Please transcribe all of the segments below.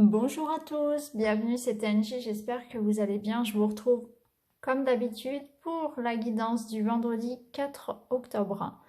Bonjour à tous, bienvenue, c'est Angie, j'espère que vous allez bien. Je vous retrouve comme d'habitude pour la guidance du vendredi 4 octobre.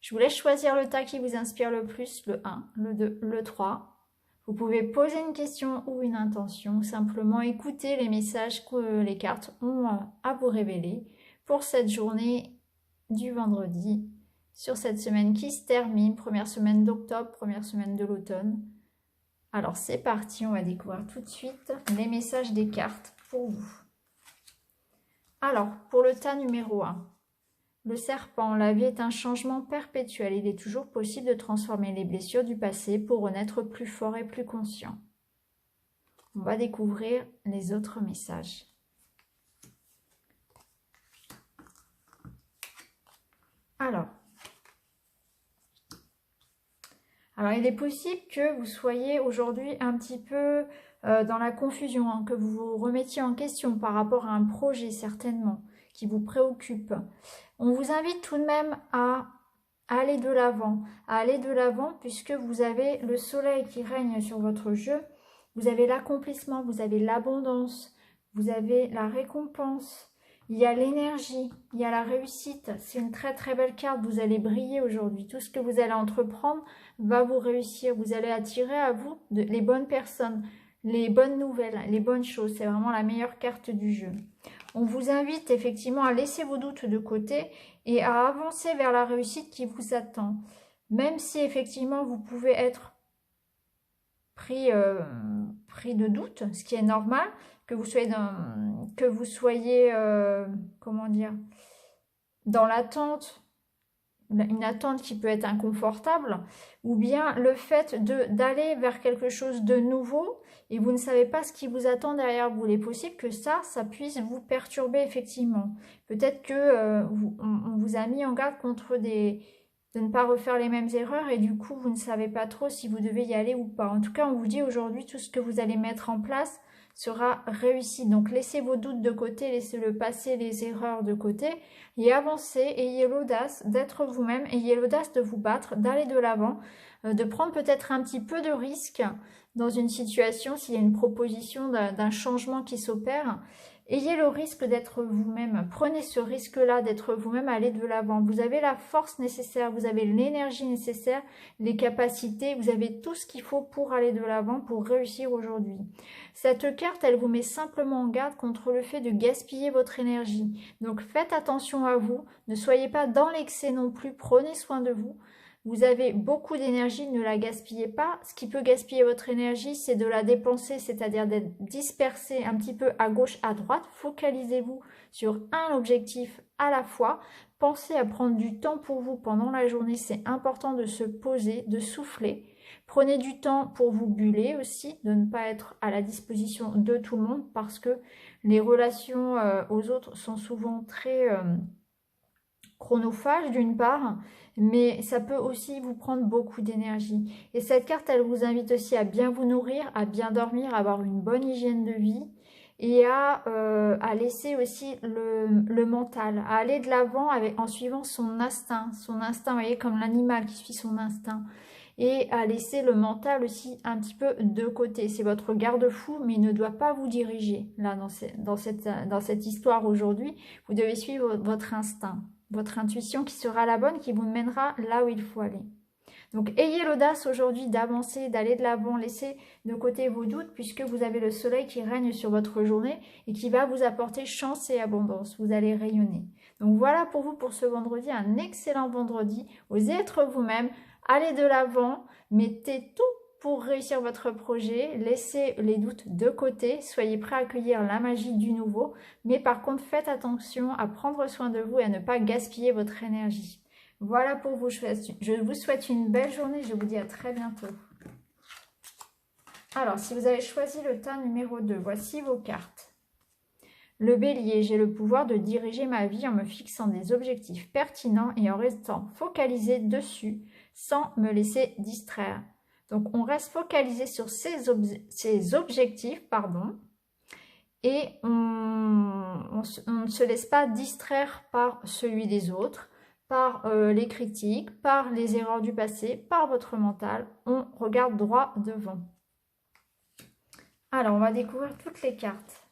Je vous laisse choisir le tas qui vous inspire le plus, le 1, le 2, le 3. Vous pouvez poser une question ou une intention, simplement écouter les messages que les cartes ont à vous révéler pour cette journée du vendredi, sur cette semaine qui se termine, première semaine d'octobre, première semaine de l'automne. Alors c'est parti, on va découvrir tout de suite les messages des cartes pour vous. Alors, pour le tas numéro 1, le serpent, la vie est un changement perpétuel. Il est toujours possible de transformer les blessures du passé pour renaître plus fort et plus conscient. On va découvrir les autres messages. Alors, il est possible que vous soyez aujourd'hui un petit peu dans la confusion, hein, que vous vous remettiez en question par rapport à un projet certainement qui vous préoccupe. On vous invite tout de même à aller de l'avant puisque vous avez le soleil qui règne sur votre jeu, vous avez l'accomplissement, vous avez l'abondance, vous avez la récompense. Il y a l'énergie, il y a la réussite. C'est une très très belle carte. Vous allez briller aujourd'hui. Tout ce que vous allez entreprendre va vous réussir. Vous allez attirer à vous les bonnes personnes, les bonnes nouvelles, les bonnes choses. C'est vraiment la meilleure carte du jeu. On vous invite effectivement à laisser vos doutes de côté et à avancer vers la réussite qui vous attend. Même si effectivement vous pouvez être pris de doute, ce qui est normal, que vous soyez comment dire, dans l'attente, une attente qui peut être inconfortable, ou bien le fait d'aller vers quelque chose de nouveau et vous ne savez pas ce qui vous attend derrière vous. Il est possible que ça puisse vous perturber effectivement. Peut-être que on vous a mis en garde contre de ne pas refaire les mêmes erreurs et du coup vous ne savez pas trop si vous devez y aller ou pas. En tout cas, on vous dit aujourd'hui tout ce que vous allez mettre en place sera réussi. Donc laissez vos doutes de côté, laissez le passé, les erreurs de côté et avancez, ayez l'audace d'être vous-même, ayez l'audace de vous battre, d'aller de l'avant, de prendre peut-être un petit peu de risque dans une situation, s'il y a une proposition d'un changement qui s'opère. Ayez le risque d'être vous-même, prenez ce risque-là d'être vous-même, allez de l'avant. Vous avez la force nécessaire, vous avez l'énergie nécessaire, les capacités, vous avez tout ce qu'il faut pour aller de l'avant, pour réussir aujourd'hui. Cette carte, elle vous met simplement en garde contre le fait de gaspiller votre énergie. Donc faites attention à vous, ne soyez pas dans l'excès non plus, prenez soin de vous. Vous avez beaucoup d'énergie, ne la gaspillez pas. Ce qui peut gaspiller votre énergie, c'est de la dépenser, c'est-à-dire d'être dispersé un petit peu à gauche, à droite. Focalisez-vous sur un objectif à la fois. Pensez à prendre du temps pour vous pendant la journée. C'est important de se poser, de souffler. Prenez du temps pour vous buller aussi, de ne pas être à la disposition de tout le monde parce que les relations aux autres sont souvent très chronophages d'une part, mais ça peut aussi vous prendre beaucoup d'énergie. Et cette carte, elle vous invite aussi à bien vous nourrir, à bien dormir, à avoir une bonne hygiène de vie et à laisser aussi le mental, à aller de l'avant en suivant son instinct, vous voyez, comme l'animal qui suit son instinct, et à laisser le mental aussi un petit peu de côté. C'est votre garde-fou, mais il ne doit pas vous diriger. Là, dans cette histoire aujourd'hui, vous devez suivre votre instinct, votre intuition qui sera la bonne, qui vous mènera là où il faut aller. Donc, ayez l'audace aujourd'hui d'avancer, d'aller de l'avant, laissez de côté vos doutes puisque vous avez le soleil qui règne sur votre journée et qui va vous apporter chance et abondance. Vous allez rayonner. Donc, voilà pour vous pour ce vendredi, un excellent vendredi. Osez être vous-même, allez de l'avant, mettez tout pour réussir votre projet, laissez les doutes de côté, soyez prêts à accueillir la magie du nouveau, mais par contre, faites attention à prendre soin de vous et à ne pas gaspiller votre énergie. Voilà pour vous, je vous souhaite une belle journée, je vous dis à très bientôt. Alors, si vous avez choisi le tas numéro 2, voici vos cartes. Le bélier, j'ai le pouvoir de diriger ma vie en me fixant des objectifs pertinents et en restant focalisé dessus sans me laisser distraire. Donc, on reste focalisé sur ces objectifs, et on ne se laisse pas distraire par celui des autres, par les critiques, par les erreurs du passé, par votre mental. On regarde droit devant. Alors, on va découvrir toutes les cartes.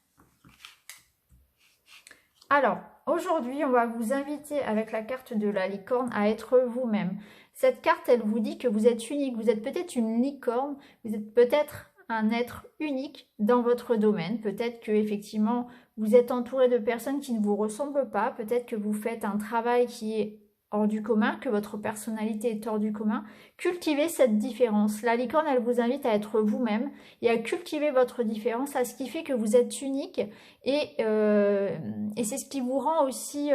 Alors, aujourd'hui, on va vous inviter avec la carte de la licorne à être vous-même. Cette carte, elle vous dit que vous êtes unique. Vous êtes peut-être une licorne, vous êtes peut-être un être unique dans votre domaine. Peut-être que effectivement, vous êtes entouré de personnes qui ne vous ressemblent pas. Peut-être que vous faites un travail qui est hors du commun, que votre personnalité est hors du commun. Cultivez cette différence. La licorne, elle vous invite à être vous-même et à cultiver votre différence, à ce qui fait que vous êtes unique et c'est ce qui vous rend aussi,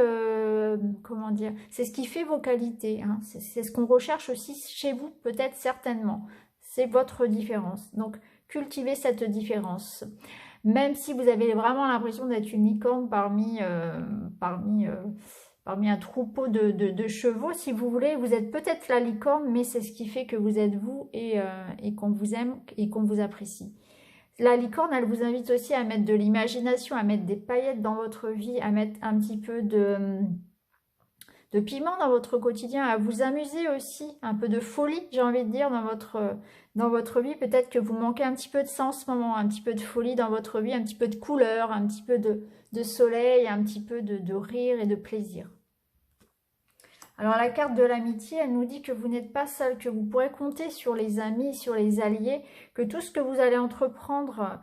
comment dire, c'est ce qui fait vos qualités. Hein. C'est ce qu'on recherche aussi chez vous, peut-être certainement. C'est votre différence. Donc, cultivez cette différence. Même si vous avez vraiment l'impression d'être une licorne parmi un troupeau de chevaux, si vous voulez, vous êtes peut-être la licorne, mais c'est ce qui fait que vous êtes vous et qu'on vous aime et qu'on vous apprécie. La licorne, elle vous invite aussi à mettre de l'imagination, à mettre des paillettes dans votre vie, à mettre un petit peu de piment dans votre quotidien, à vous amuser aussi, un peu de folie, j'ai envie de dire, dans votre vie. Peut-être que vous manquez un petit peu de ça en ce moment, un petit peu de folie dans votre vie, un petit peu de couleur, un petit peu de soleil, un petit peu de rire et de plaisir. Alors la carte de l'amitié, elle nous dit que vous n'êtes pas seul, que vous pourrez compter sur les amis, sur les alliés, que tout ce que vous allez entreprendre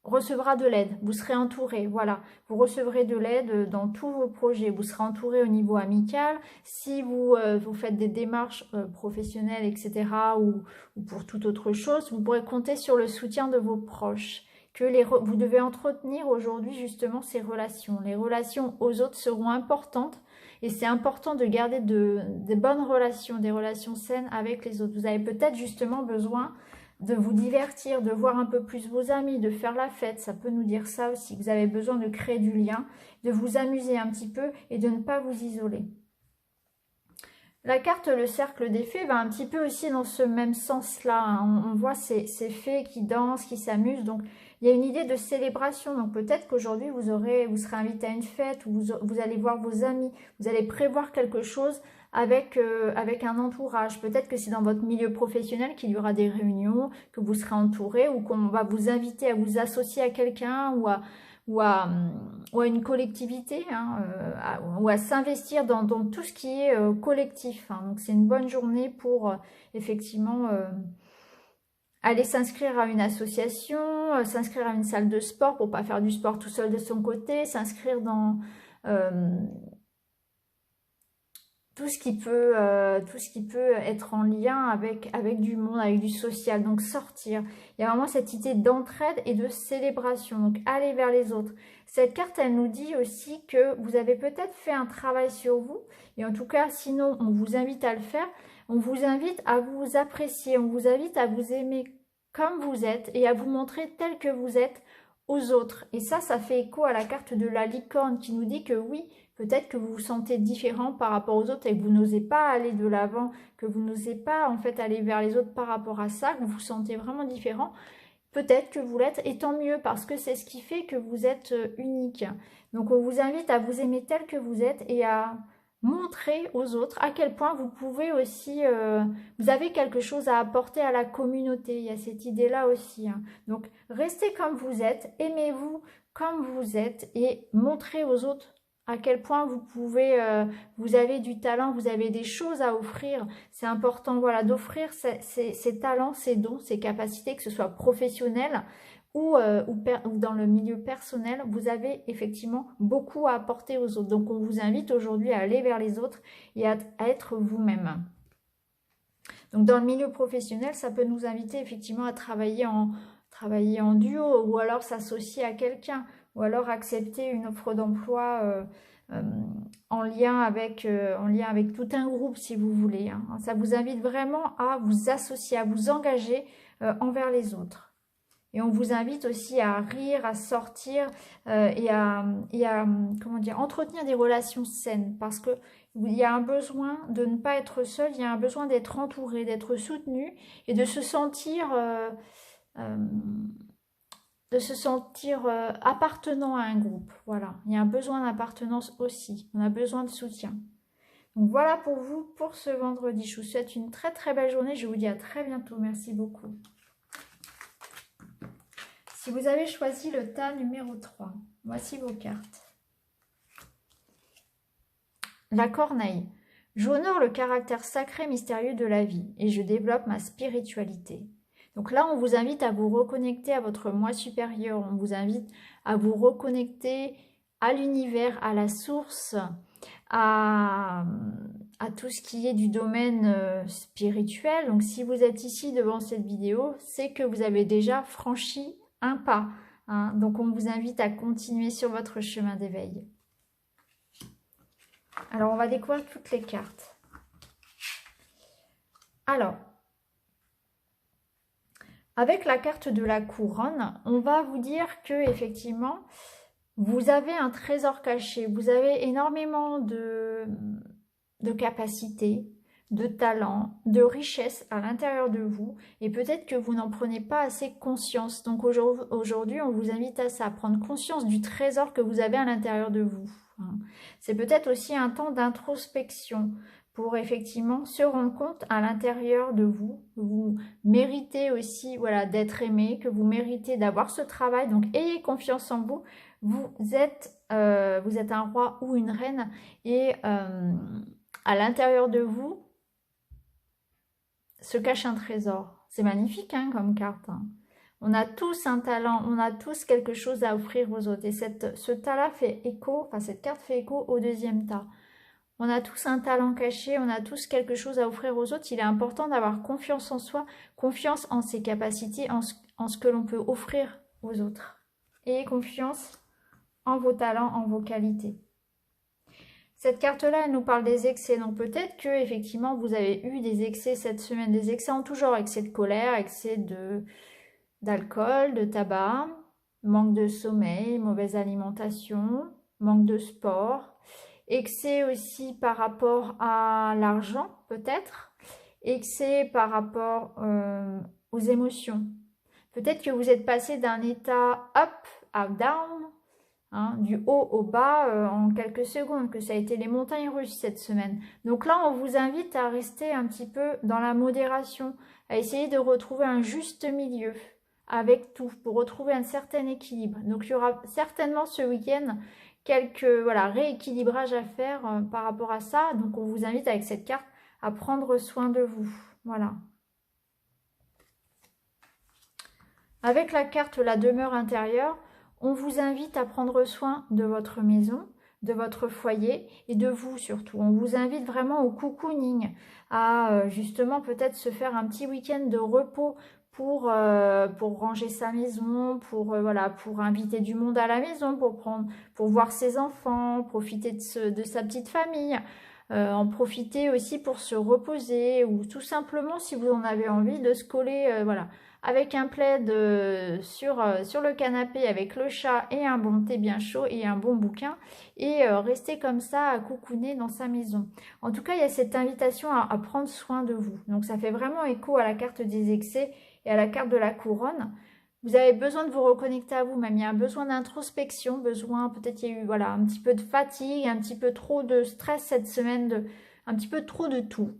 recevra de l'aide. Vous serez entouré, voilà. Vous recevrez de l'aide dans tous vos projets. Vous serez entouré au niveau amical. Si vous faites des démarches professionnelles, etc. ou pour toute autre chose, vous pourrez compter sur le soutien de vos proches. Vous devez entretenir aujourd'hui justement ces relations. Les relations aux autres seront importantes et c'est important de garder des bonnes relations, des relations saines avec les autres. Vous avez peut-être justement besoin de vous divertir, de voir un peu plus vos amis, de faire la fête. Ça peut nous dire ça aussi. Vous avez besoin de créer du lien, de vous amuser un petit peu et de ne pas vous isoler. La carte, le cercle des fées, va un petit peu aussi dans ce même sens-là. Hein. On voit ces fées qui dansent, qui s'amusent. Donc, il y a une idée de célébration. Donc, peut-être qu'aujourd'hui, vous serez invité à une fête ou vous allez voir vos amis. Vous allez prévoir quelque chose avec un entourage. Peut-être que c'est dans votre milieu professionnel qu'il y aura des réunions, que vous serez entouré ou qu'on va vous inviter à vous associer à quelqu'un ou à une collectivité, hein, ou à s'investir dans tout ce qui est collectif. Hein. Donc c'est une bonne journée pour effectivement aller s'inscrire à une association, s'inscrire à une salle de sport pour pas faire du sport tout seul de son côté, s'inscrire dans tout ce qui peut être en lien avec du monde, avec du social, donc sortir. Il y a vraiment cette idée d'entraide et de célébration, donc aller vers les autres. Cette carte, elle nous dit aussi que vous avez peut-être fait un travail sur vous, et en tout cas, sinon, on vous invite à le faire. On vous invite à vous apprécier, on vous invite à vous aimer comme vous êtes et à vous montrer tel que vous êtes aux autres. Et ça fait écho à la carte de la licorne qui nous dit que oui, peut-être que vous vous sentez différent par rapport aux autres et que vous n'osez pas aller de l'avant, que vous n'osez pas en fait aller vers les autres par rapport à ça, que vous vous sentez vraiment différent. Peut-être que vous l'êtes et tant mieux parce que c'est ce qui fait que vous êtes unique. Donc on vous invite à vous aimer tel que vous êtes et à montrer aux autres à quel point vous pouvez aussi, vous avez quelque chose à apporter à la communauté. Il y a cette idée-là aussi. Hein. Donc restez comme vous êtes, aimez-vous comme vous êtes et montrez aux autres à quel point vous pouvez, vous avez du talent, vous avez des choses à offrir. C'est important, voilà, d'offrir ces talents, ces dons, ces capacités, que ce soit professionnel ou dans le milieu personnel, vous avez effectivement beaucoup à apporter aux autres. Donc, on vous invite aujourd'hui à aller vers les autres et à être vous-même. Donc, dans le milieu professionnel, ça peut nous inviter effectivement à travailler en duo ou alors s'associer à quelqu'un ou alors accepter une offre d'emploi en lien avec tout un groupe si vous voulez. Hein. Ça vous invite vraiment à vous associer, à vous engager envers les autres. Et on vous invite aussi à rire, à sortir et à comment dire, entretenir des relations saines parce que il y a un besoin de ne pas être seul, il y a un besoin d'être entouré, d'être soutenu et de se sentir appartenant à un groupe. Voilà, il y a un besoin d'appartenance aussi. On a besoin de soutien. Donc voilà pour vous pour ce vendredi. Je vous souhaite une très très belle journée. Je vous dis à très bientôt. Merci beaucoup. Si vous avez choisi le tas numéro 3, voici vos cartes. La corneille. J'honore le caractère sacré mystérieux de la vie et je développe ma spiritualité. Donc là, on vous invite à vous reconnecter à votre moi supérieur. On vous invite à vous reconnecter à l'univers, à la source, à tout ce qui est du domaine spirituel. Donc si vous êtes ici devant cette vidéo, c'est que vous avez déjà franchi un pas. Hein. Donc on vous invite à continuer sur votre chemin d'éveil. Alors, on va découvrir toutes les cartes. Alors, avec la carte de la couronne, on va vous dire que effectivement, vous avez un trésor caché. Vous avez énormément de capacités, de talents, de richesses à l'intérieur de vous. Et peut-être que vous n'en prenez pas assez conscience. Donc aujourd'hui, on vous invite à ça, à prendre conscience du trésor que vous avez à l'intérieur de vous. C'est peut-être aussi un temps d'introspection pour effectivement se rendre compte à l'intérieur de vous que vous méritez aussi d'être aimé, que vous méritez d'avoir ce travail. Donc ayez confiance en vous. Vous êtes un roi ou une reine et à l'intérieur de vous se cache un trésor. C'est magnifique comme carte. On a tous un talent, on a tous quelque chose à offrir aux autres. Et ce tas-là fait écho, cette carte fait écho au deuxième tas. On a tous un talent caché, on a tous quelque chose à offrir aux autres. Il est important d'avoir confiance en soi, confiance en ses capacités, en ce que l'on peut offrir aux autres. Ayez confiance en vos talents, en vos qualités. Cette carte-là, elle nous parle des excès. Donc peut-être que effectivement vous avez eu des excès cette semaine, des excès en tout genre, excès de colère, excès d'alcool, de tabac, manque de sommeil, mauvaise alimentation, manque de sport, excès aussi par rapport à l'argent peut-être, excès par rapport aux émotions. Peut-être que vous êtes passé d'un état up à down, du haut au bas en quelques secondes, que ça a été les montagnes russes cette semaine. Donc là, on vous invite à rester un petit peu dans la modération, à essayer de retrouver un juste milieu avec tout, pour retrouver un certain équilibre. Donc il y aura certainement ce week-end quelques rééquilibrages à faire par rapport à ça. Donc on vous invite avec cette carte à prendre soin de vous. Voilà. Avec la carte la demeure intérieure, on vous invite à prendre soin de votre maison, de votre foyer et de vous surtout. On vous invite vraiment au cocooning, à justement peut-être se faire un petit week-end de repos pour ranger sa maison, pour inviter du monde à la maison, pour voir ses enfants, profiter de sa petite famille, en profiter aussi pour se reposer ou tout simplement si vous en avez envie de se coller avec un plaid sur le canapé avec le chat et un bon thé bien chaud et un bon bouquin et rester comme ça à cocooner dans sa maison. En tout cas, il y a cette invitation à prendre soin de vous. Donc ça fait vraiment écho à la carte des excès et à la carte de la couronne. Vous avez besoin de vous reconnecter à vous-même. Il y a un besoin d'introspection, peut-être il y a eu un petit peu de fatigue, un petit peu trop de stress cette semaine, un petit peu trop de tout.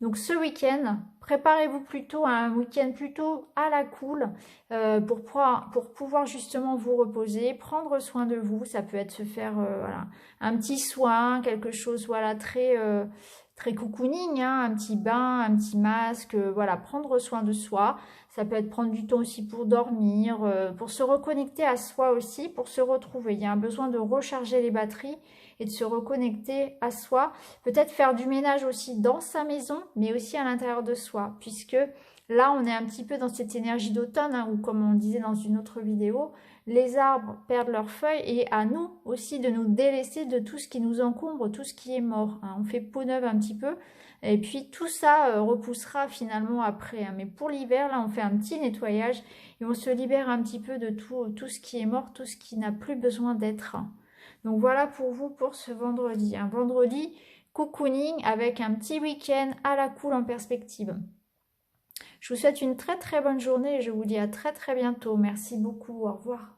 Donc ce week-end, préparez-vous plutôt à un week-end plutôt à la cool pour pouvoir justement vous reposer, prendre soin de vous. Ça peut être se faire un petit soin, quelque chose très cocooning, un petit bain, un petit masque, prendre soin de soi. Ça peut être prendre du temps aussi pour dormir, pour se reconnecter à soi aussi, pour se retrouver. Il y a un besoin de recharger les batteries et de se reconnecter à soi. Peut-être faire du ménage aussi dans sa maison, mais aussi à l'intérieur de soi, puisque là, on est un petit peu dans cette énergie d'automne, où comme on disait dans une autre vidéo, les arbres perdent leurs feuilles et à nous aussi de nous délaisser de tout ce qui nous encombre, tout ce qui est mort. On fait peau neuve un petit peu et puis tout ça repoussera finalement après. Mais pour l'hiver, là, on fait un petit nettoyage et on se libère un petit peu de tout ce qui est mort, tout ce qui n'a plus besoin d'être. Donc voilà pour vous pour ce vendredi. Un vendredi cocooning avec un petit week-end à la cool en perspective. Je vous souhaite une très très bonne journée et je vous dis à très très bientôt. Merci beaucoup. Au revoir.